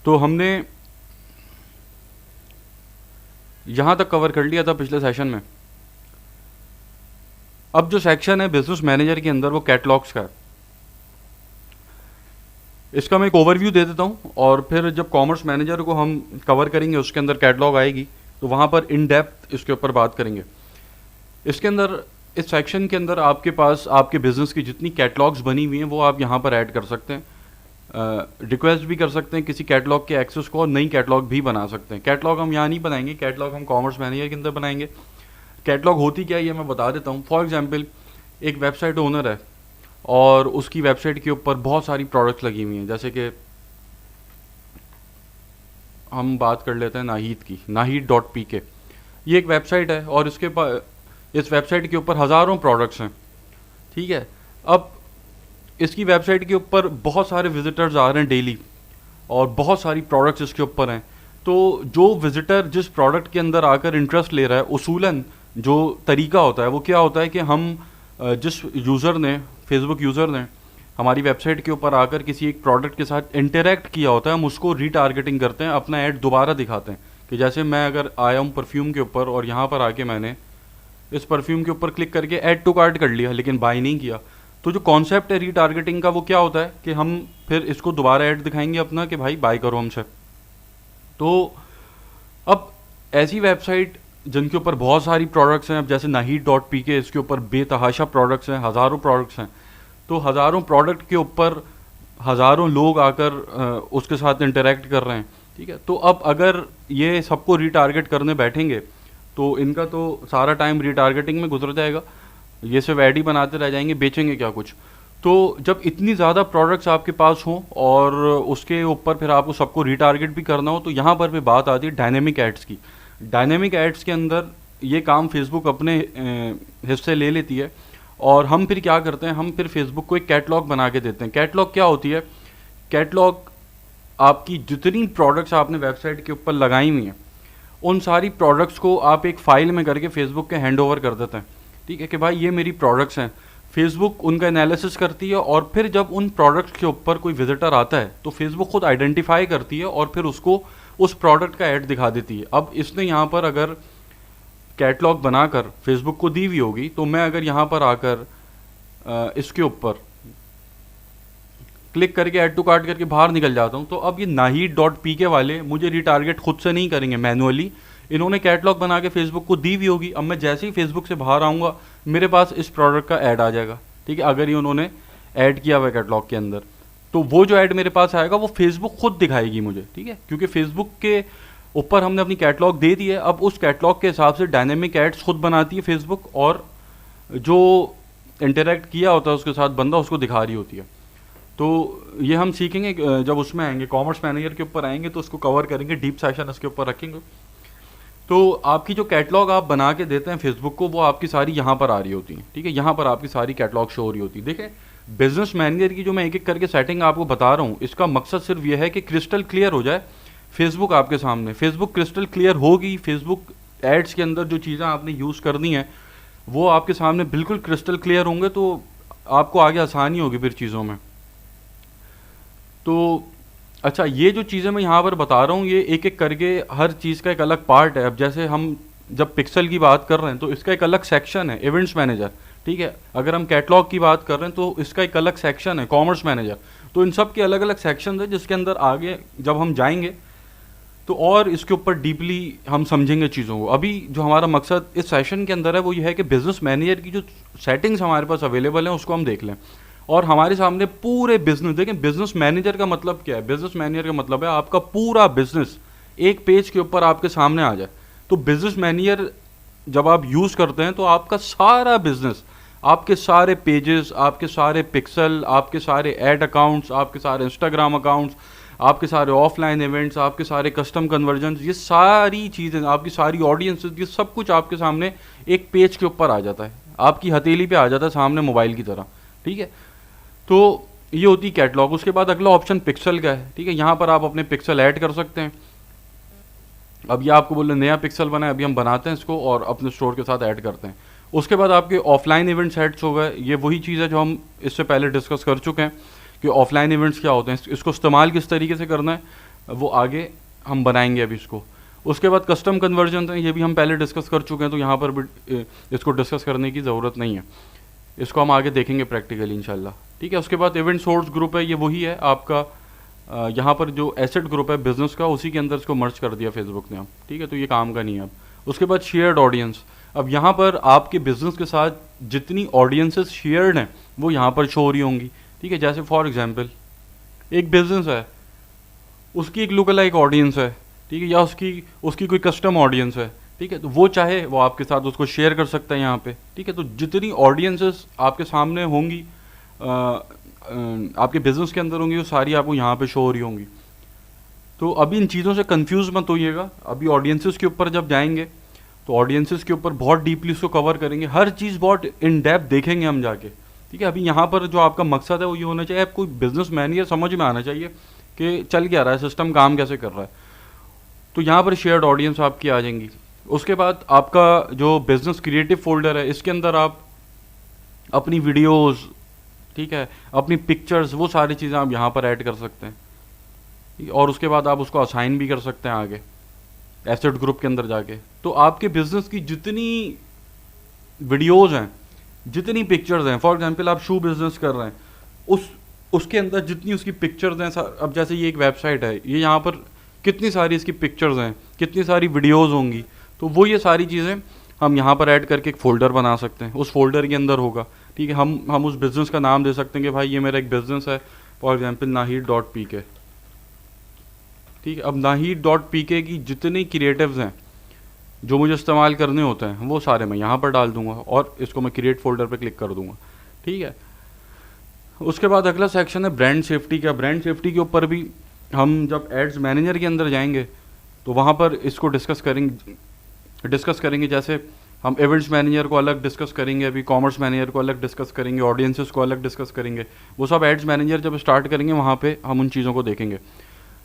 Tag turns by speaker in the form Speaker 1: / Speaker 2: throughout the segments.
Speaker 1: तो हमने यहाँ तक कवर कर लिया था पिछले सेशन में। अब जो सेक्शन है बिजनेस मैनेजर के अंदर वो कैटलॉग्स का है। इसका मैं एक ओवरव्यू दे देता हूँ और फिर जब कॉमर्स मैनेजर को हम कवर करेंगे उसके अंदर कैटलॉग आएगी तो वहाँ पर इन डेप्थ इसके ऊपर बात करेंगे। इसके अंदर इस सेक्शन के अंदर आपके पास आपके बिजनेस की जितनी कैटलॉग्स बनी हुई हैं वो आप यहाँ पर ऐड कर सकते हैं। रिक्वेस्ट भी कर सकते हैं किसी कैटलॉग के एक्सेस को और नई कैटलॉग भी बना सकते हैं। कैटलॉग हम यहाँ नहीं बनाएंगे, कैटलॉग हम कॉमर्स मैनेजर के अंदर बनाएंगे। कैटलॉग होती क्या है ये मैं बता देता हूँ। फॉर एग्जांपल एक वेबसाइट ओनर है और उसकी वेबसाइट के ऊपर बहुत सारी प्रोडक्ट्स लगी हुई हैं, जैसे कि हम बात कर लेते हैं नाहीद की, naheed.pk। ये एक वेबसाइट है और इस वेबसाइट के ऊपर हज़ारों प्रोडक्ट्स हैं, ठीक है। अब इसकी वेबसाइट के ऊपर बहुत सारे विजिटर्स आ रहे हैं डेली और बहुत सारी प्रोडक्ट्स इसके ऊपर हैं। तो जो विजिटर जिस प्रोडक्ट के अंदर आकर इंटरेस्ट ले रहा है, उसूलन जो तरीका होता है वो क्या होता है कि हम जिस यूज़र ने, फेसबुक यूज़र ने हमारी वेबसाइट के ऊपर आकर किसी एक प्रोडक्ट के साथ इंटरेक्ट किया होता है, हम उसको रीटारगेटिंग करते हैं, अपना ऐड दोबारा दिखाते हैं। कि जैसे मैं अगर आया हूँ परफ्यूम के ऊपर और यहाँ पर आके मैंने इस परफ्यूम के ऊपर क्लिक करके ऐड टू कार्ट कर लिया लेकिन बाय नहीं किया, तो जो कॉन्सेप्ट है रीटारगेटिंग का वो क्या होता है कि हम फिर इसको दोबारा ऐड दिखाएंगे अपना कि भाई बाय करो हमसे। तो अब ऐसी वेबसाइट जिनके ऊपर बहुत सारी प्रोडक्ट्स हैं, अब जैसे naheed.pk, इसके ऊपर बेतहाशा प्रोडक्ट्स हैं, हज़ारों प्रोडक्ट्स हैं। तो हज़ारों प्रोडक्ट के ऊपर हज़ारों लोग आकर उसके साथ इंटरेक्ट कर रहे हैं, ठीक है। तो अब अगर ये सबको रीटारगेट करने बैठेंगे तो इनका तो सारा टाइम रीटारगेटिंग में गुजर जाएगा, ये सिर्फ ऐड ही बनाते रह जाएंगे, बेचेंगे क्या कुछ। तो जब इतनी ज़्यादा प्रोडक्ट्स आपके पास हों और उसके ऊपर फिर आपको सबको रीटारगेट भी करना हो, तो यहाँ पर भी बात आती है डायनेमिक एड्स की। डायनेमिक एड्स के अंदर ये काम फेसबुक अपने हिस्से ले लेती है और हम फिर क्या करते हैं, हम फिर फेसबुक को एक कैटलॉग बना के देते हैं। कैटलॉग क्या होती है? कैटलॉग आपकी जितनी प्रोडक्ट्स आपने वेबसाइट के ऊपर लगाई हुई हैं उन सारी प्रोडक्ट्स को आप एक फ़ाइल में करके फेसबुक के हैंड ओवर कर देते हैं, ठीक है, कि भाई ये मेरी प्रोडक्ट्स हैं। फेसबुक उनका एनालिसिस करती है और फिर जब उन प्रोडक्ट्स के ऊपर कोई विजिटर आता है तो फेसबुक खुद आइडेंटिफाई करती है और फिर उसको उस प्रोडक्ट का ऐड दिखा देती है। अब इसने यहाँ पर अगर कैटलॉग बनाकर फेसबुक को दी हुई होगी तो मैं अगर यहाँ पर आकर इसके ऊपर क्लिक करके ऐड टू कार्ट करके बाहर निकल जाता हूँ, तो अब ये naheed.pk वाले मुझे रिटारगेट खुद से नहीं करेंगे, मैनुअली इन्होंने कैटलॉग बना के फेसबुक को दी हुई होगी। अब मैं जैसे ही फेसबुक से बाहर आऊँगा मेरे पास इस प्रोडक्ट का ऐड आ जाएगा, ठीक है, अगर ये उन्होंने ऐड किया हुआ है कैटलॉग के अंदर। तो वो जो ऐड मेरे पास आएगा वो फेसबुक खुद दिखाएगी मुझे, ठीक है, क्योंकि फेसबुक के ऊपर हमने अपनी कैटलॉग दे दी है। अब उस कैटलॉग के हिसाब से डायनेमिक एड्स खुद बनाती है फेसबुक और जो इंटरेक्ट किया होता है उसके साथ बंदा उसको दिखा रही होती है। तो ये हम सीखेंगे जब उसमें आएंगे, कॉमर्स मैनेजर के ऊपर आएंगे तो उसको कवर करेंगे, डीप सेशन इसके ऊपर रखेंगे। तो आपकी जो कैटलॉग आप बना के देते हैं फेसबुक को वो आपकी सारी यहाँ पर आ रही होती हैं, ठीक है, यहाँ पर आपकी सारी कैटलॉग शो हो रही होती है। देखें, बिजनेस मैनेजर की जो मैं एक एक करके सेटिंग आपको बता रहा हूँ इसका मकसद सिर्फ ये है कि क्रिस्टल क्लियर हो जाए फेसबुक आपके सामने। फेसबुक क्रिस्टल क्लियर होगी, फेसबुक एड्स के अंदर जो चीज़ें आपने यूज़ करनी है वो आपके सामने बिल्कुल क्रिस्टल क्लियर होंगे तो आपको आगे आसानी होगी फिर चीज़ों में। तो अच्छा, ये जो चीज़ें मैं यहाँ पर बता रहा हूँ ये एक एक करके हर चीज़ का एक अलग पार्ट है। अब जैसे हम जब पिक्सल की बात कर रहे हैं तो इसका एक अलग सेक्शन है इवेंट्स मैनेजर, ठीक है। अगर हम कैटलॉग की बात कर रहे हैं तो इसका एक अलग सेक्शन है कॉमर्स मैनेजर। तो इन सब के अलग अलग सेक्शन है जिसके अंदर आगे जब हम जाएंगे तो और इसके ऊपर डीपली हम समझेंगे चीज़ों को। अभी जो हमारा मकसद इस सेशन के अंदर है वो ये है कि बिज़नेस मैनेजर की जो सेटिंग्स हमारे पास अवेलेबल हैं उसको हम देख लें और हमारे सामने पूरे बिजनेस देखें। बिजनेस मैनेजर का मतलब क्या है? बिजनेस मैनेजर का मतलब है आपका पूरा बिजनेस एक पेज के ऊपर आपके सामने आ जाए। तो बिजनेस मैनेजर जब आप यूज़ करते हैं तो आपका सारा बिजनेस, आपके सारे पेजेस, आपके सारे पिक्सल, आपके सारे ऐड अकाउंट्स, आपके सारे इंस्टाग्राम अकाउंट्स, आपके सारे ऑफलाइन इवेंट्स, आपके सारे कस्टम कन्वर्जन, ये सारी चीज़ें, आपकी सारी ऑडियंस, ये सब कुछ आपके सामने एक पेज के ऊपर आ जाता है, आपकी हथेली पे आ जाता है सामने मोबाइल की तरह, ठीक है। तो ये होती कैटलॉग। उसके बाद अगला ऑप्शन पिक्सल का है, ठीक है। यहाँ पर आप अपने पिक्सल ऐड कर सकते हैं। अब ये आपको बोले नया पिक्सल बना है, अभी हम बनाते हैं इसको और अपने स्टोर के साथ ऐड करते हैं। उसके बाद आपके ऑफलाइन इवेंट सेट्स हो गए। ये वही चीज़ है जो हम इससे पहले डिस्कस कर चुके हैं कि ऑफलाइन इवेंट्स क्या होते हैं, इसको इस्तेमाल किस तरीके से करना है। वो आगे हम बनाएंगे अभी इसको। उसके बाद कस्टम कन्वर्जन है, ये भी हम पहले डिस्कस कर चुके हैं, तो यहाँ पर भी इसको डिस्कस करने की ज़रूरत नहीं है, इसको हम आगे देखेंगे प्रैक्टिकली इंशाल्लाह। ठीक है, उसके बाद इवेंट सोर्स ग्रुप है, ये वही है आपका यहाँ पर जो एसेट ग्रुप है बिजनेस का, उसी के अंदर इसको मर्ज कर दिया फेसबुक ने अब। ठीक है, तो ये काम का नहीं है अब। उसके बाद शेयर्ड ऑडियंस, अब यहाँ पर आपके बिजनेस के साथ जितनी ऑडियंसेस शेयर्ड हैं वो यहाँ पर शो हो रही होंगी। ठीक है, जैसे फॉर एग्जांपल एक बिजनेस है, उसकी एक लुक अलाइक ऑडियंस है, ठीक है, या उसकी उसकी कोई कस्टम ऑडियंस है। ठीक है, तो वो चाहे वो आपके साथ उसको शेयर कर सकता है यहाँ पे। ठीक है, तो जितनी ऑडियंसेस आपके सामने होंगी आपके बिजनेस के अंदर होंगी, वो सारी आपको यहाँ पे शो हो रही होंगी। तो अभी इन चीज़ों से कंफ्यूज मत होइएगा, अभी ऑडियंसेस के ऊपर जब जाएंगे तो ऑडियंसेस के ऊपर बहुत डीपली उसको कवर करेंगे, हर चीज़ बहुत इन डेप्थ देखेंगे हम जाके। ठीक है, अभी यहाँ पर जो आपका मकसद है वो ये होना चाहिए, आप कोई बिजनेस मैन ये समझ में आना चाहिए कि चल क्या रहा है, सिस्टम काम कैसे कर रहा है। तो यहाँ पर शेयर्ड ऑडियंस आपकी आ जाएंगी। उसके बाद आपका जो बिजनेस क्रिएटिव फोल्डर है, इसके अंदर आप अपनी वीडियोस, ठीक है, अपनी पिक्चर्स, वो सारी चीज़ें आप यहाँ पर ऐड कर सकते हैं। और उसके बाद आप उसको असाइन भी कर सकते हैं आगे एसेट ग्रुप के अंदर जाके। तो आपके बिजनेस की जितनी वीडियोस हैं, जितनी पिक्चर्स हैं, फॉर एग्जांपल आप शू बिजनेस कर रहे हैं, उसके अंदर जितनी उसकी पिक्चर्स हैं, अब जैसे ये एक वेबसाइट है, ये यहाँ पर कितनी सारी इसकी पिक्चर्स हैं, कितनी सारी वीडियोस होंगी, तो वो ये सारी चीज़ें हम यहाँ पर ऐड करके एक फ़ोल्डर बना सकते हैं, उस फोल्डर के अंदर होगा। ठीक है, हम उस बिज़नेस का नाम दे सकते हैं कि भाई ये मेरा एक बिज़नेस है, फॉर एग्जांपल नाहीद.pk। ठीक है, अब नाहीद.pk की जितनी क्रिएटिव्स हैं जो मुझे इस्तेमाल करने होते हैं, वो सारे मैं यहाँ पर डाल दूंगा और इसको मैं क्रिएट फोल्डर पे क्लिक कर दूंगा। ठीक है, उसके बाद अगला सेक्शन है ब्रांड सेफ्टी का। ब्रांड सेफ्टी के ऊपर भी हम जब एड्स मैनेजर के अंदर जाएंगे तो वहाँ पर इसको डिस्कस करेंगे। जैसे हम इवेंट्स मैनेजर को अलग डिस्कस करेंगे, अभी कॉमर्स मैनेजर को अलग डिस्कस करेंगे, ऑडियंसेस को अलग डिस्कस करेंगे, वो सब एड्स मैनेजर जब स्टार्ट करेंगे वहाँ पे हम उन चीज़ों को देखेंगे।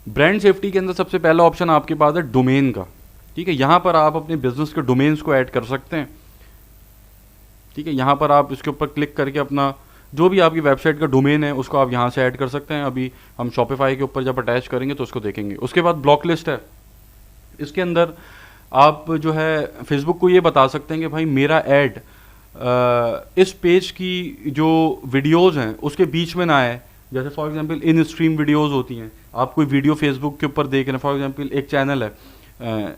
Speaker 1: ब्रांड सेफ्टी के अंदर सबसे पहला ऑप्शन आपके पास है डोमेन का। ठीक है, यहाँ पर आप अपने बिजनेस के डोमेन्स को ऐड कर सकते हैं। ठीक है, यहाँ पर आप इसके ऊपर क्लिक करके अपना जो भी आपकी वेबसाइट का डोमेन है उसको आप यहाँ से ऐड कर सकते हैं। अभी हम शॉपिफाई के ऊपर जब अटैच करेंगे तो उसको देखेंगे। उसके बाद ब्लॉक लिस्ट है, इसके अंदर आप जो है फेसबुक को ये बता सकते हैं कि भाई मेरा ऐड इस पेज की जो वीडियोस हैं उसके बीच में ना आए। जैसे for example in stream videos होती हैं, आप कोई वीडियो फेसबुक के ऊपर देख रहे हैं, फॉर एग्जांपल एक चैनल है,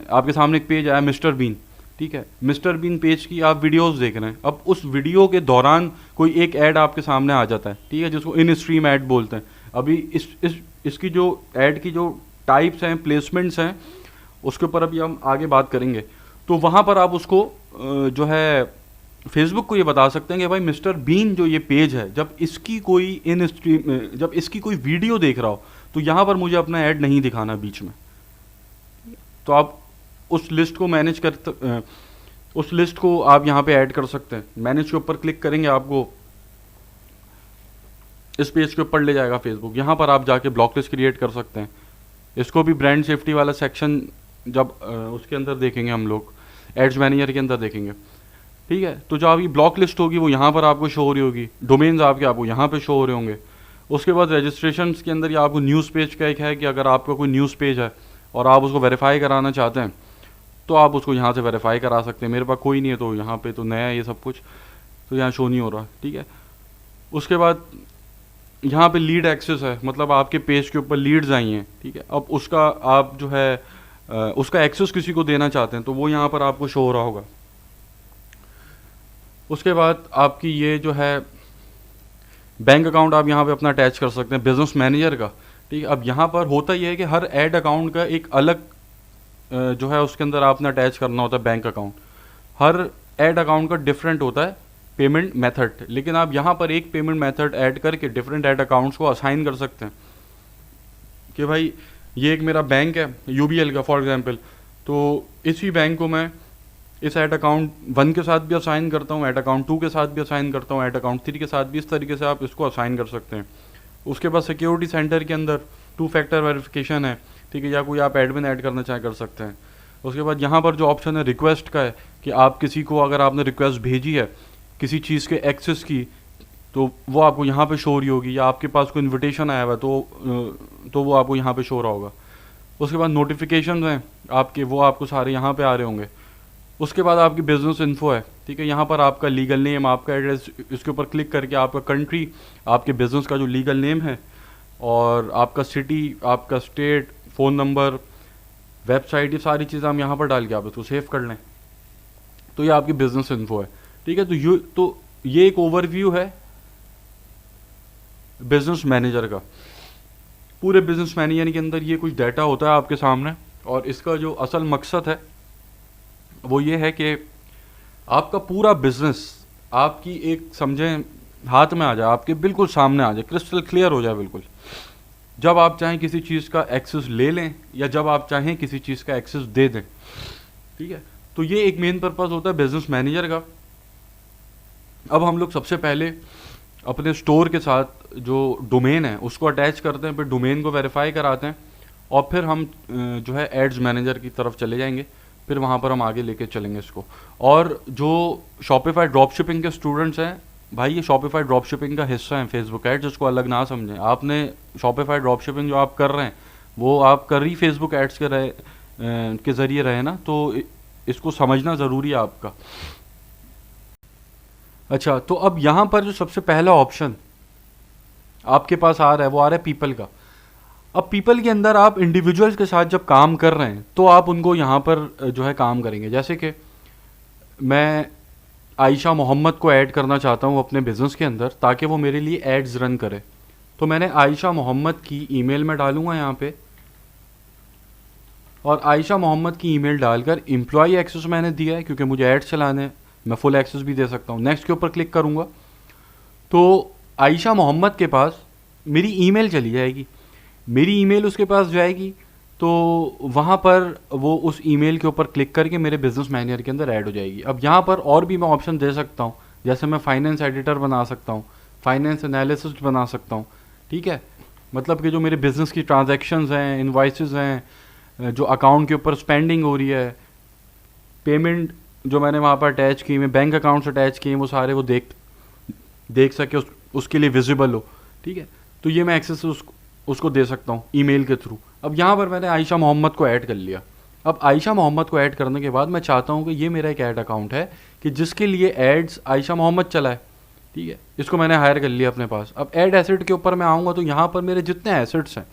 Speaker 1: आपके सामने एक पेज आया मिस्टर बीन। ठीक है, मिस्टर बीन पेज की आप वीडियोस देख रहे हैं, अब उस वीडियो के दौरान कोई एक ऐड आपके सामने आ जाता है, ठीक है, जिसको इन स्ट्रीम ऐड बोलते हैं। अभी इसकी जो ऐड की जो टाइप्स हैं, प्लेसमेंट्स हैं, उसके ऊपर अभी हम आगे बात करेंगे। तो वहाँ पर आप उसको जो है फेसबुक को ये बता सकते हैं कि भाई मिस्टर बीन जो ये पेज है, जब इसकी कोई इन स्ट्रीम जब इसकी कोई वीडियो देख रहा हो तो यहाँ पर मुझे अपना ऐड नहीं दिखाना बीच में। तो आप उस लिस्ट को उस लिस्ट को आप यहाँ पे ऐड कर सकते हैं। मैनेज के ऊपर क्लिक करेंगे, आपको इस पेज के ऊपर ले जाएगा फेसबुक। यहाँ पर आप जाके ब्लॉक लिस्ट क्रिएट कर सकते हैं। इसको भी ब्रांड सेफ्टी वाला सेक्शन जब उसके अंदर देखेंगे, हम लोग एड्स मैनेजर के अंदर देखेंगे। ठीक है, तो जो आपकी ब्लॉक लिस्ट होगी वो यहाँ पर आपको शो हो रही होगी, डोमेन्स आपको यहाँ पे शो हो रहे होंगे। उसके बाद रजिस्ट्रेशन के अंदर या आपको न्यूज़ पेज का एक है कि अगर आपका कोई न्यूज़ पेज है और आप उसको वेरीफाई कराना चाहते हैं तो आप उसको यहाँ से वेरीफाई करा सकते हैं। मेरे पास कोई नहीं है तो यहाँ पे तो नया है ये सब कुछ, तो यहाँ शो नहीं हो रहा। ठीक है, उसके बाद यहाँ पे लीड एक्सेस है, मतलब आपके पेज के ऊपर लीड्स आई हैं। ठीक है, अब उसका आप जो है उसका एक्सेस किसी को देना चाहते हैं तो वो यहाँ पर आपको शो हो रहा होगा। उसके बाद आपकी ये जो है बैंक अकाउंट आप यहाँ पे अपना अटैच कर सकते हैं बिजनेस मैनेजर का। ठीक है, अब यहाँ पर होता यह है कि हर ऐड अकाउंट का एक अलग जो है उसके अंदर आपने अटैच करना होता है बैंक अकाउंट। हर ऐड अकाउंट का डिफरेंट होता है पेमेंट मेथड, लेकिन आप यहाँ पर एक पेमेंट मेथड ऐड करके डिफरेंट ऐड अकाउंट्स को असाइन कर सकते हैं कि भाई ये एक मेरा बैंक है यूबीएल का फॉर एग्जांपल, तो इसी बैंक को मैं इस ऐड अकाउंट 1 के साथ भी असाइन करता हूँ, ऐड अकाउंट 2 के साथ भी असाइन करता हूँ, ऐड अकाउंट 3 के साथ भी। इस तरीके से आप इसको असाइन कर सकते हैं। उसके बाद सिक्योरिटी सेंटर के अंदर 2 फैक्टर वेरिफिकेशन है। ठीक है, या कोई आप एडमिन ऐड करना चाहे कर सकते हैं। उसके बाद यहाँ पर जो ऑप्शन है रिक्वेस्ट का है कि आप किसी को अगर आपने रिक्वेस्ट भेजी है किसी चीज़ के एक्सेस की तो वो आपको यहाँ पे शो हो रही होगी, या आपके पास कोई इन्विटेशन आया हुआ तो वो आपको यहाँ पे शो हो रहा होगा। उसके बाद नोटिफिकेशन हैं आपके, वो आपको सारे यहाँ पे आ रहे होंगे। उसके बाद आपकी बिजनेस इन्फो है, ठीक है, यहाँ पर आपका लीगल नेम, आपका एड्रेस, इसके ऊपर क्लिक करके आपका कंट्री, आपके बिजनेस का जो लीगल नेम है, और आपका सिटी, आपका स्टेट, फ़ोन नंबर, वेबसाइट, ये सारी चीज़ें हम यहाँ पर डाल के आप इसको सेव कर लें। तो ये आपकी बिजनेस इन्फो है, ठीक है। तो ये एक ओवरव्यू है बिजनेस मैनेजर का। पूरे बिजनेस मैनेजर के अंदर ये कुछ डाटा होता है आपके सामने, और इसका जो असल मकसद है वो ये है कि आपका पूरा बिजनेस आपकी एक समझें हाथ में आ जाए, आपके बिल्कुल सामने आ जाए, क्रिस्टल क्लियर हो जाए बिल्कुल। जब आप चाहें किसी चीज़ का एक्सेस ले लें, या जब आप चाहें किसी चीज़ का एक्सेस दे दें, ठीक है। तो ये एक मेन पर्पस होता है बिजनेस मैनेजर का। अब हम लोग सबसे पहले अपने स्टोर के साथ जो डोमेन है उसको अटैच करते हैं, फिर डोमेन को वेरीफाई कराते हैं, और फिर हम जो है एड्स मैनेजर की तरफ चले जाएंगे, फिर वहाँ पर हम आगे लेके चलेंगे इसको। और जो शॉपिफाई ड्रॉपशिपिंग के स्टूडेंट्स हैं भाई, ये शॉपिफाई ड्रॉपशिपिंग का हिस्सा है फेसबुक एड्स, जिसको अलग ना समझें। आपने शॉपिफाई ड्रॉपशिपिंग जो आप कर रहे हैं वो आप कर ही फेसबुक एड्स के ज़रिए रहे ना, तो इसको समझना ज़रूरी है आपका। अच्छा, तो अब यहाँ पर जो सबसे पहला ऑप्शन आपके पास आ रहा है वो आ रहा है पीपल का। अब पीपल के अंदर आप इंडिविजुअल्स के साथ जब काम कर रहे हैं तो आप उनको यहाँ पर जो है काम करेंगे। जैसे कि मैं आयशा मोहम्मद को ऐड करना चाहता हूँ अपने बिजनेस के अंदर, ताकि वो मेरे लिए एड्स रन करे। तो मैंने आयशा मोहम्मद की ईमेल में डालूंगा यहाँ पे, और आयशा मोहम्मद की ईमेल डालकर एम्प्लॉय एक्सेस मैंने दिया है क्योंकि मुझे एड्स चलाने हैं, मैं फुल एक्सेस भी दे सकता हूँ। नेक्स्ट के ऊपर क्लिक करूँगा तो आयशा मोहम्मद के पास मेरी ईमेल चली जाएगी, मेरी ईमेल उसके पास जाएगी, तो वहाँ पर वो उस ईमेल के ऊपर क्लिक करके मेरे बिजनेस मैनेजर के अंदर ऐड हो जाएगी। अब यहाँ पर और भी मैं ऑप्शन दे सकता हूँ, जैसे मैं फाइनेंस एडिटर बना सकता हूँ, फाइनेंस एनालिसिस्ट बना सकता हूँ, ठीक है। मतलब कि जो मेरे बिजनेस की ट्रांजैक्शंस हैं, इन्वाइसेस हैं, जो अकाउंट के ऊपर स्पेंडिंग हो रही है, पेमेंट जो मैंने वहाँ पर अटैच की, मैं बैंक अकाउंट्स अटैच किए, वो सारे वो देख सके, उसके लिए विजिबल हो, ठीक है। तो ये मैं एक्सेस उसको दे सकता हूँ ईमेल के थ्रू। अब यहाँ पर मैंने आयशा मोहम्मद को ऐड कर लिया। अब आयशा मोहम्मद को ऐड करने के बाद मैं चाहता हूँ कि ये मेरा एक ऐड अकाउंट है कि जिसके लिए एड्स आयशा मोहम्मद चलाए, ठीक है। इसको मैंने हायर कर लिया अपने पास। अब ऐड एसेट के ऊपर मैं आऊँगा तो यहाँ पर मेरे जितने एसेट्स हैं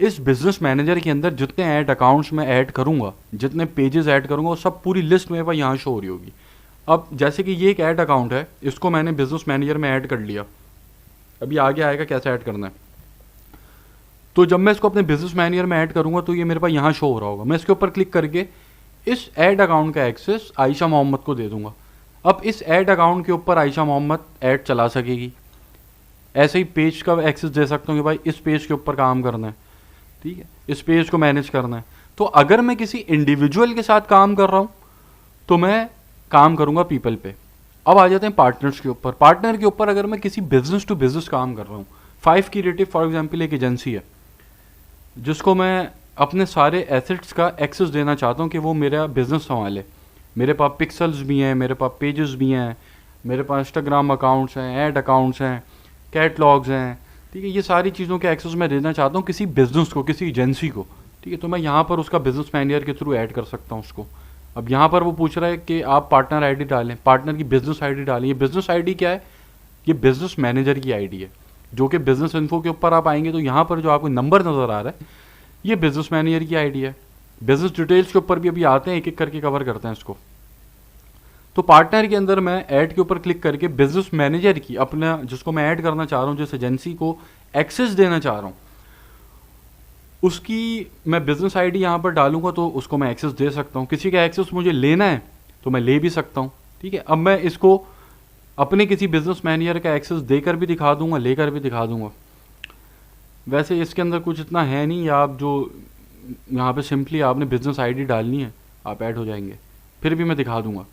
Speaker 1: इस बिजनेस मैनेजर के अंदर, जितने ऐड अकाउंट्स में ऐड करूँगा, जितने पेजेस ऐड करूँगा, वो सब पूरी लिस्ट मेरे पास यहाँ शो हो रही होगी। अब जैसे कि ये एक ऐड अकाउंट है, इसको मैंने बिजनेस मैनेजर में ऐड कर लिया। अभी आगे आएगा कैसे ऐड करना है। तो जब मैं इसको अपने बिजनेस मैनेजर में ऐड करूँगा तो ये मेरे पास यहाँ शो हो रहा होगा। मैं इसके ऊपर क्लिक करके इस ऐड अकाउंट का एक्सेस आयशा मोहम्मद को दे दूँगा। अब इस ऐड अकाउंट के ऊपर आयशा मोहम्मद ऐड चला सकेगी। ऐसे ही पेज का एक्सेस दे सकता हूँ कि भाई इस पेज के ऊपर काम करना है, ठीक है, इस पेज को मैनेज करना है। तो अगर मैं किसी इंडिविजुअल के साथ काम कर रहा हूँ तो मैं काम करूँगा पीपल पे। अब आ जाते हैं पार्टनर्स के ऊपर। पार्टनर के ऊपर अगर मैं किसी बिजनेस टू बिजनेस काम कर रहा हूँ, 5 क्रिएटिव फॉर एग्जांपल एक एजेंसी है जिसको मैं अपने सारे एसेट्स का एक्सेस देना चाहता हूँ कि वो मेरा बिजनेस संभाले। मेरे पास पिक्सल्स भी हैं, मेरे पास पेजेस भी हैं, मेरे पास इंस्टाग्राम अकाउंट्स हैं, ऐड अकाउंट्स हैं, कैटलॉग्स हैं, ठीक है। ये सारी चीज़ों के एक्सेस मैं देना चाहता हूँ किसी बिजनेस को, किसी एजेंसी को, ठीक है। तो मैं यहाँ पर उसका बिजनेस मैनेजर के थ्रू ऐड कर सकता हूँ उसको। अब यहाँ पर वो पूछ रहा है कि आप पार्टनर आईडी डालें, पार्टनर की बिजनेस आईडी डालें। ये बिजनेस आईडी क्या है? ये बिजनेस मैनेजर की आईडी है, जो कि बिजनेस इन्फो के ऊपर आप आएंगे तो यहाँ पर जो आपको नंबर नज़र आ रहा है ये बिजनेस मैनेजर की आईडी है। बिजनेस डिटेल्स के ऊपर भी अभी आते हैं, एक एक करके कवर करते हैं इसको। तो पार्टनर के अंदर मैं ऐड के ऊपर क्लिक करके बिजनेस मैनेजर की, अपना जिसको मैं ऐड करना चाह रहा हूँ, जिस एजेंसी को एक्सेस देना चाह रहा हूँ, उसकी मैं बिजनेस आईडी यहाँ पर डालूंगा तो उसको मैं एक्सेस दे सकता हूँ। किसी का एक्सेस मुझे लेना है तो मैं ले भी सकता हूँ, ठीक है। अब मैं इसको अपने किसी बिजनेस मैनेजर का एक्सेस देकर भी दिखा दूंगा, लेकर भी दिखा दूंगा। वैसे इसके अंदर कुछ इतना है नहीं, आप जो यहाँ पे सिंपली आपने बिजनेस आईडी डालनी है, आप ऐड हो जाएंगे। फिर भी मैं दिखा दूंगा।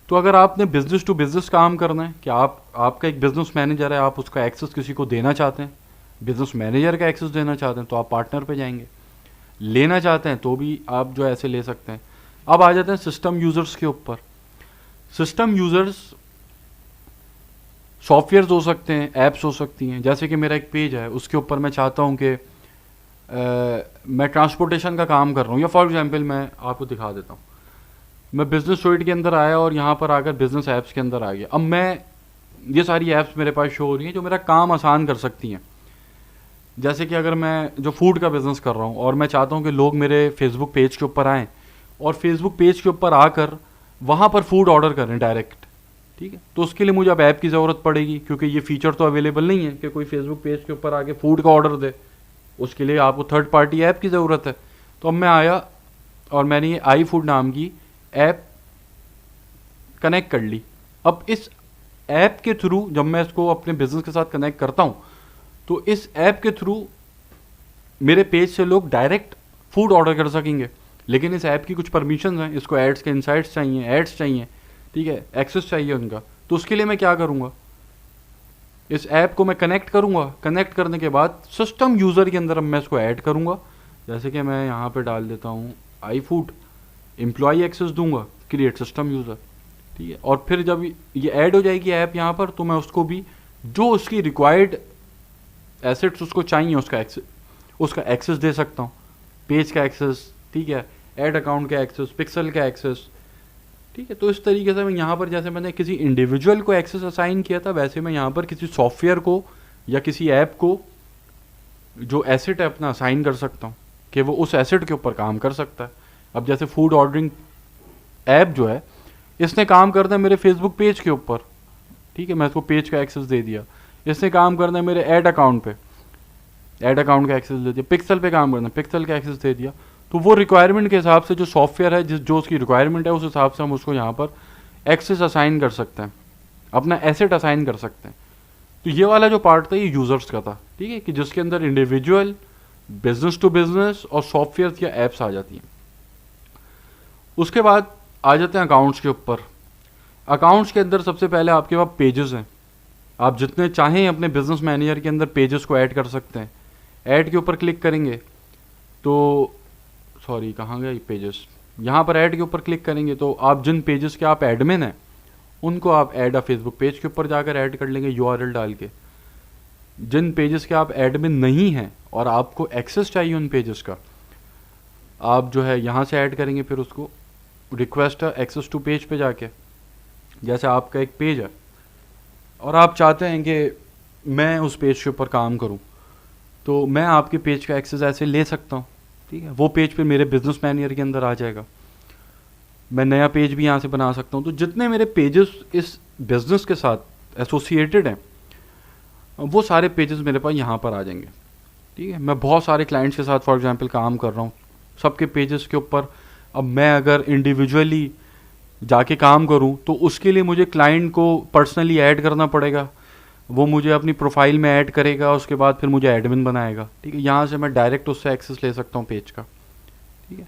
Speaker 1: तो अगर आपने बिजनेस टू बिजनेस काम करना है कि आपका एक बिजनेस मैनेजर है, आप उसका एक्सेस किसी को देना चाहते हैं, बिजनेस मैनेजर का एक्सेस देना चाहते हैं तो आप पार्टनर पे जाएंगे, लेना चाहते हैं तो भी आप जो ऐसे ले सकते हैं। अब आ जाते हैं सिस्टम यूज़र्स के ऊपर। सिस्टम यूज़र्स सॉफ्टवेयर्स हो सकते हैं, ऐप्स हो सकती हैं। जैसे कि मेरा एक पेज है, उसके ऊपर मैं चाहता हूँ कि मैं ट्रांसपोर्टेशन का काम कर रहा हूँ, या फॉर एग्जांपल मैं आपको दिखा देता हूँ, मैं बिजनेस सुइट के अंदर आया और यहाँ पर आकर बिजनेस ऐप्स के अंदर आ गया। अब मैं ये सारी ऐप्स मेरे पास शो हो रही हैं जो मेरा काम आसान कर सकती हैं। जैसे कि अगर मैं जो फूड का बिज़नेस कर रहा हूँ और मैं चाहता हूँ कि लोग मेरे फेसबुक पेज के ऊपर आएँ और फेसबुक पेज के ऊपर आकर वहाँ पर फूड ऑर्डर करें डायरेक्ट, ठीक है, तो उसके लिए मुझे अब ऐप की ज़रूरत पड़ेगी, क्योंकि ये फीचर तो अवेलेबल नहीं है कि कोई फेसबुक पेज के ऊपर आके फूड का ऑर्डर दे। उसके लिए आपको थर्ड पार्टी ऐप की ज़रूरत है। तो अब मैं आया और मैंने ये आई फूड नाम की ऐप कनेक्ट कर ली। अब इस ऐप के थ्रू जब मैं इसको अपने बिजनेस के साथ कनेक्ट करता हूँ तो इस ऐप के थ्रू मेरे पेज से लोग डायरेक्ट फूड ऑर्डर कर सकेंगे। लेकिन इस ऐप की कुछ परमिशंस हैं, इसको एड्स के इंसाइट्स चाहिए, एड्स चाहिए, ठीक है, एक्सेस चाहिए उनका। तो उसके लिए मैं क्या करूँगा, इस ऐप को मैं कनेक्ट करूँगा। कनेक्ट करने के बाद सिस्टम यूज़र के अंदर अब मैं इसको ऐड करूँगा। जैसे कि मैं यहाँ पे डाल देता हूँ आई फूड, एम्प्लॉई एक्सेस दूंगा, क्रिएट सिस्टम यूज़र, ठीक है। और फिर जब ये ऐड हो जाएगी ऐप यहाँ पर, तो मैं उसको भी जो उसकी रिक्वायर्ड एसेट्स उसको चाहिए उसका एक्सेस दे सकता हूँ। पेज का एक्सेस, ठीक है, ऐड अकाउंट का एक्सेस, पिक्सल का एक्सेस, ठीक है। तो इस तरीके से मैं यहाँ पर, जैसे मैंने किसी इंडिविजुअल को एक्सेस असाइन किया था, वैसे मैं यहाँ पर किसी सॉफ्टवेयर को या किसी ऐप को जो एसेट है अपना असाइन कर सकता हूँ कि वो उस एसेट के ऊपर काम कर सकता है। अब जैसे फूड ऑर्डरिंग ऐप जो है, इसने काम करना है मेरे फेसबुक पेज के ऊपर, ठीक है, मैं इसको पेज का एक्सेस दे दिया। इसने काम करना है मेरे ऐड अकाउंट पे, ऐड अकाउंट का एक्सेस दे दिया। पिक्सल पे काम करना है, पिक्सल का एक्सेस दे दिया। तो वो रिक्वायरमेंट के हिसाब से जो सॉफ्टवेयर है, जो उसकी रिक्वायरमेंट है, उस हिसाब से हम उसको यहाँ पर एक्सेस असाइन कर सकते हैं, अपना एसेट असाइन कर सकते हैं। तो ये वाला जो पार्ट था ये यूज़र्स का था, ठीक है, कि जिसके अंदर इंडिविजुअल, बिजनेस टू बिजनेस और सॉफ्टवेयर या एप्स आ जाती हैं। उसके बाद आ जाते हैं अकाउंट्स के ऊपर। अकाउंट्स के अंदर सबसे पहले आपके पास पेजेस हैं। आप जितने चाहें अपने बिजनेस मैनेजर के अंदर पेजेस को ऐड कर सकते हैं। ऐड के ऊपर क्लिक करेंगे तो सॉरी कहाँ गया ये पेजेस, यहाँ पर ऐड के ऊपर क्लिक करेंगे तो आप जिन पेजेस के आप एडमिन हैं उनको आप ऐड अ फेसबुक पेज के ऊपर जाकर ऐड कर लेंगे यूआरएल डाल के। जिन पेजेस के आप एडमिन नहीं हैं और आपको एक्सेस चाहिए उन पेजेस का, आप जो है यहाँ से ऐड करेंगे। फिर उसको रिक्वेस्ट एक्सेस टू पेज पे जाके, जैसे आपका एक पेज है और आप चाहते हैं कि मैं उस पेज के ऊपर काम करूं, तो मैं आपके पेज का एक्सेस ऐसे ले सकता हूं, ठीक है। वो पेज पे मेरे बिजनेस मैनेजर के अंदर आ जाएगा। मैं नया पेज भी यहाँ से बना सकता हूँ। तो जितने मेरे पेजेस इस बिज़नेस के साथ एसोसिएटेड हैं वो सारे पेजेस मेरे पास यहाँ पर आ जाएंगे, ठीक है। मैं बहुत सारे क्लाइंट्स के साथ फॉर एग्जांपल काम कर रहा हूँ, सबके पेजेस के ऊपर अब मैं अगर इंडिविजुअली जाके काम करूँ तो उसके लिए मुझे क्लाइंट को पर्सनली ऐड करना पड़ेगा। वो मुझे अपनी प्रोफाइल में ऐड करेगा, उसके बाद फिर मुझे एडमिन बनाएगा, ठीक है। यहाँ से मैं डायरेक्ट उससे एक्सेस ले सकता हूँ पेज का, ठीक है।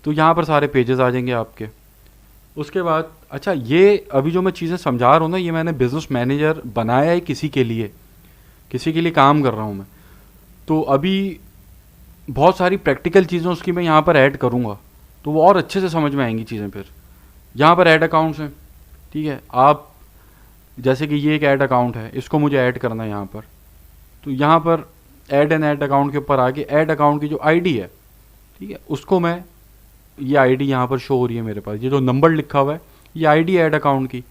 Speaker 1: तो यहाँ पर सारे पेजेस आ जाएंगे आपके। उसके बाद अच्छा, ये अभी जो मैं चीज़ें समझा रहा हूँ ना, ये मैंने बिजनेस मैनेजर बनाया है किसी के लिए काम कर रहा हूँ मैं। तो अभी बहुत सारी प्रैक्टिकल चीज़ें उसकी मैं यहाँ पर ऐड करूँगा तो वो और अच्छे से समझ में आएंगी चीज़ें। फिर यहाँ पर ऐड अकाउंट्स हैं, ठीक है। आप जैसे कि ये एक ऐड अकाउंट है, इसको मुझे ऐड करना है यहाँ पर, तो यहाँ पर ऐड एन ऐड अकाउंट के ऊपर आके ऐड अकाउंट की जो आईडी है, ठीक है, उसको मैं, ये आईडी यहाँ पर शो हो रही है मेरे पास, ये जो नंबर लिखा हुआ है ये आईडी ऐड अकाउंट की,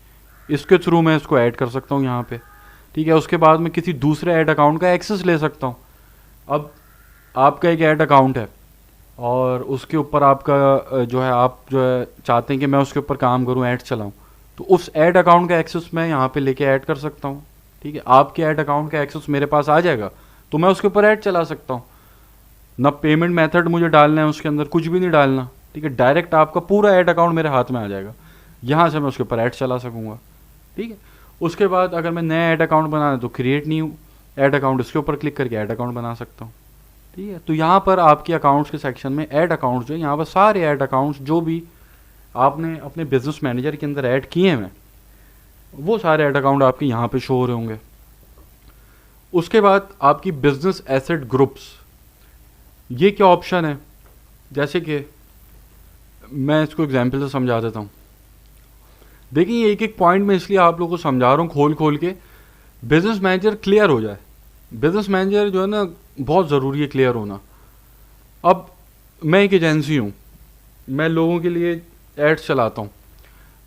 Speaker 1: इसके थ्रू मैं इसको ऐड कर सकता हूँ यहाँ पे, ठीक है। उसके बाद मैं किसी दूसरे ऐड अकाउंट का एक्सेस ले सकता हूँ। अब आपका एक ऐड अकाउंट है और उसके ऊपर आपका जो है, आप जो है चाहते हैं कि मैं उसके ऊपर काम करूँ, ऐड चलाऊँ, तो उस ऐड अकाउंट का एक्सेस मैं यहाँ पे लेके ऐड कर सकता हूँ, ठीक है। आपके ऐड अकाउंट का एक्सेस मेरे पास आ जाएगा तो मैं उसके ऊपर ऐड चला सकता हूँ। ना पेमेंट मेथड मुझे डालना है उसके अंदर, कुछ भी नहीं डालना, ठीक है। डायरेक्ट आपका पूरा ऐड अकाउंट मेरे हाथ में आ जाएगा, यहाँ से मैं उसके ऊपर ऐड चला सकूँगा, ठीक है। उसके बाद अगर मैं नया ऐड अकाउंट बनाना है तो क्रिएट न्यू ऐड अकाउंट, इसके ऊपर क्लिक करके ऐड अकाउंट बना सकता हूँ, ठीक है। तो यहाँ पर आपके अकाउंट्स के सेक्शन में ऐड अकाउंट्स जो है, यहाँ पर सारे ऐड अकाउंट्स जो भी आपने अपने बिजनेस मैनेजर के अंदर ऐड किए हैं वो सारे ऐड अकाउंट आपके यहाँ पे शो हो रहे होंगे। उसके बाद आपकी बिजनेस एसेट ग्रुप्स, ये क्या ऑप्शन है, जैसे कि मैं इसको एग्जांपल से समझा देता हूँ। देखिए एक एक पॉइंट में इसलिए आप लोगों को समझा रहा हूँ खोल खोल के, बिजनेस मैनेजर क्लियर हो जाए। बिजनेस मैनेजर जो है ना बहुत ज़रूरी है क्लियर होना। अब मैं एक एजेंसी हूँ, मैं लोगों के लिए एड्स चलाता हूँ।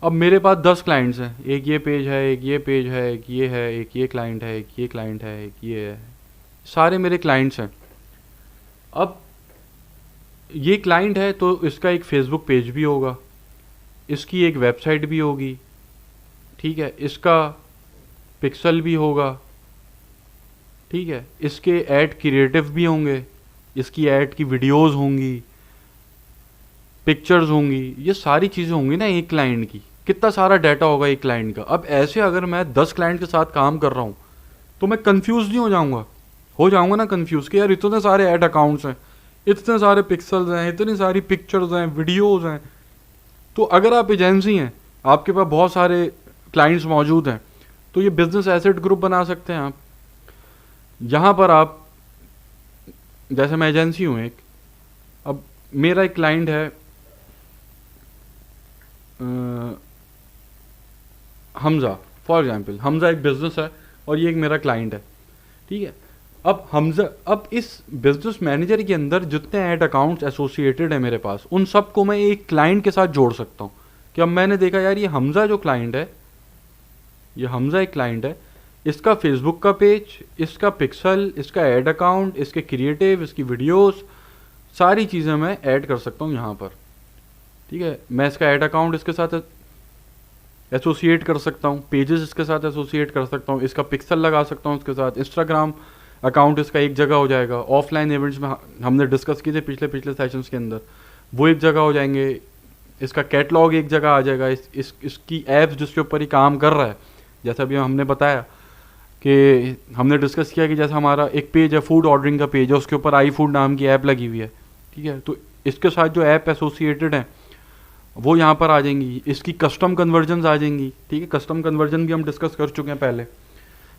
Speaker 1: अब मेरे पास 10 क्लाइंट्स हैं, एक ये पेज है, एक ये पेज है, एक ये है, एक ये क्लाइंट है, एक ये क्लाइंट है, एक ये है, सारे मेरे क्लाइंट्स हैं। अब ये क्लाइंट है तो इसका एक फेसबुक पेज भी होगा, इसकी एक वेबसाइट भी होगी, ठीक है, इसका पिक्सल भी होगा, ठीक है, इसके ऐड क्रिएटिव भी होंगे, इसकी ऐड की वीडियोस होंगी, पिक्चर्स होंगी, ये सारी चीज़ें होंगी ना एक क्लाइंट की। कितना सारा डाटा होगा एक क्लाइंट का। अब ऐसे अगर मैं 10 क्लाइंट के साथ काम कर रहा हूँ तो मैं कंफ्यूज नहीं हो जाऊंगा ना कंफ्यूज कि यार इतने सारे ऐड अकाउंट्स हैं, इतने सारे पिक्सल्स हैं, इतनी सारी पिक्चर्स हैं, वीडियोस हैं। तो अगर आप एजेंसी हैं, आपके पास बहुत सारे क्लाइंट्स मौजूद हैं, तो ये बिजनेस एसेट ग्रुप बना सकते हैं आप। यहाँ पर आप, जैसे मैं एजेंसी हूँ एक, अब मेरा एक क्लाइंट है हमज़ा, फॉर एग्जांपल हमज़ा एक बिज़नेस है और ये एक मेरा क्लाइंट है, ठीक है। अब हमज़ा, अब इस बिजनेस मैनेजर के अंदर जितने ऐड अकाउंट्स एसोसिएटेड है मेरे पास, उन सबको मैं एक क्लाइंट के साथ जोड़ सकता हूँ। कि अब मैंने देखा यार ये हमज़ा जो क्लाइंट है, ये हमज़ा एक क्लाइंट है, इसका फेसबुक का पेज, इसका पिक्सल, इसका ऐड अकाउंट, इसके क्रिएटिव, इसकी वीडियोस, सारी चीज़ें मैं ऐड कर सकता हूँ यहाँ पर, ठीक है। मैं इसका ऐड अकाउंट इसके साथ एसोसिएट कर सकता हूँ, पेजेस इसके साथ एसोसिएट कर सकता हूँ, इसका पिक्सल लगा सकता हूँ इसके साथ, इंस्टाग्राम अकाउंट इसका एक जगह हो जाएगा। ऑफलाइन इवेंट्स में हमने डिस्कस किए थे पिछले सेशंस के अंदर, वो एक जगह हो जाएंगे। इसका कैटलॉग एक जगह आ जाएगा, इसकी ऐप्स जिसके ऊपर ही काम कर रहा है, जैसा अभी हमने बताया कि हमने डिस्कस किया कि जैसा हमारा एक पेज है, फूड ऑर्डरिंग का पेज है, उसके ऊपर आई फूड नाम की ऐप लगी हुई है, ठीक है। तो इसके साथ जो ऐप एसोसिएटेड है वो यहाँ पर आ जाएंगी, इसकी कस्टम कन्वर्जन्स आ जाएंगी, ठीक है। कस्टम कन्वर्जन भी हम डिस्कस कर चुके हैं पहले,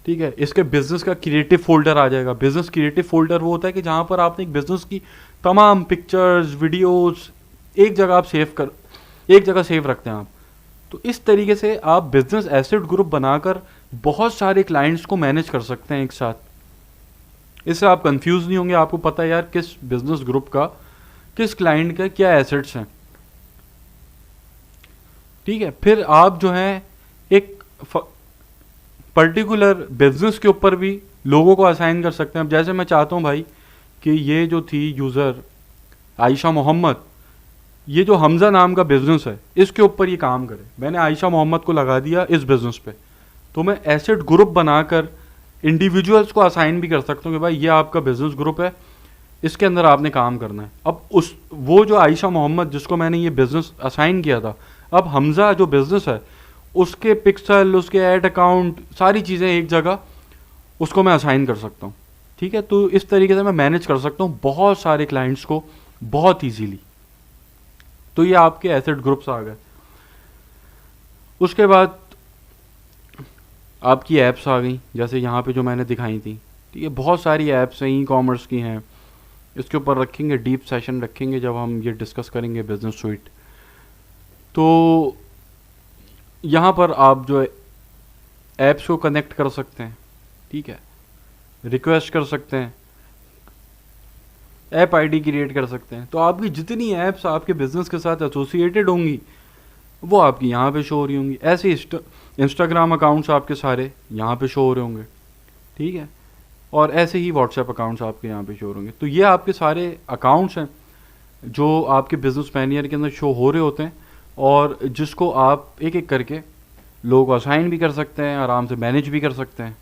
Speaker 1: ठीक है। इसके बिजनेस का क्रिएटिव फोल्डर आ जाएगा। बिजनेस क्रिएटिव फोल्डर वो होता है कि जहाँ पर आपने एक बिजनेस की तमाम पिक्चर्स, वीडियोस एक जगह सेव रखते हैं आप। तो इस तरीके से आप बिजनेस एसेट ग्रुप बनाकर बहुत सारे क्लाइंट्स को मैनेज कर सकते हैं एक साथ। इससे आप कंफ्यूज नहीं होंगे, आपको पता है यार किस बिजनेस ग्रुप का, किस क्लाइंट का क्या एसेट्स हैं, ठीक है। फिर आप जो है एक पर्टिकुलर बिजनेस के ऊपर भी लोगों को असाइन कर सकते हैं। अब जैसे मैं चाहता हूँ भाई कि ये जो थी यूज़र आयशा मोहम्मद, ये जो हमज़ा नाम का बिजनेस है इसके ऊपर ये काम करे, मैंने आयशा मोहम्मद को लगा दिया इस बिजनेस पे, तो मैं एसेट ग्रुप बनाकर इंडिविजुअल्स को असाइन भी कर सकता हूँ कि भाई ये आपका बिजनेस ग्रुप है, इसके अंदर आपने काम करना है। अब वो जो आयशा मोहम्मद जिसको मैंने ये बिजनेस असाइन किया था, अब हमज़ा जो बिजनेस है उसके पिक्सल, उसके ऐड अकाउंट, सारी चीज़ें एक जगह उसको मैं असाइन कर सकता हूँ, ठीक है। तो इस तरीके से मैं मैनेज कर सकता हूँ बहुत सारे क्लाइंट्स को बहुत ईजीली। तो ये आपके एसेट ग्रुप्स आ गए। उसके बाद आपकी ऐप्स आ गई, जैसे यहाँ पे जो मैंने दिखाई थी, ठीक है। बहुत सारी ऐप्स हैं, ई कॉमर्स की हैं, इसके ऊपर रखेंगे, डीप सेशन रखेंगे जब हम ये डिस्कस करेंगे बिजनेस सूइट। तो यहाँ पर आप जो ऐप्स को कनेक्ट कर सकते हैं, ठीक है, रिक्वेस्ट कर सकते हैं, ऐप आईडी क्रिएट कर सकते हैं। तो आपकी जितनी ऐप्स आपके बिजनेस के साथ एसोसिएटेड होंगी वो आपकी यहाँ पे शो हो रही होंगी। ऐसे इंस्टाग्राम अकाउंट्स आपके सारे यहाँ पे शो हो रहे होंगे, ठीक है, और ऐसे ही व्हाट्सएप अकाउंट्स आपके यहाँ पे शो हो रहे होंगे। तो ये आपके सारे अकाउंट्स हैं जो आपके बिजनेस मैनेजर के अंदर शो हो रहे होते हैं और जिसको आप एक एक करके लोगों को असाइन भी कर सकते हैं, आराम से मैनेज भी कर सकते हैं।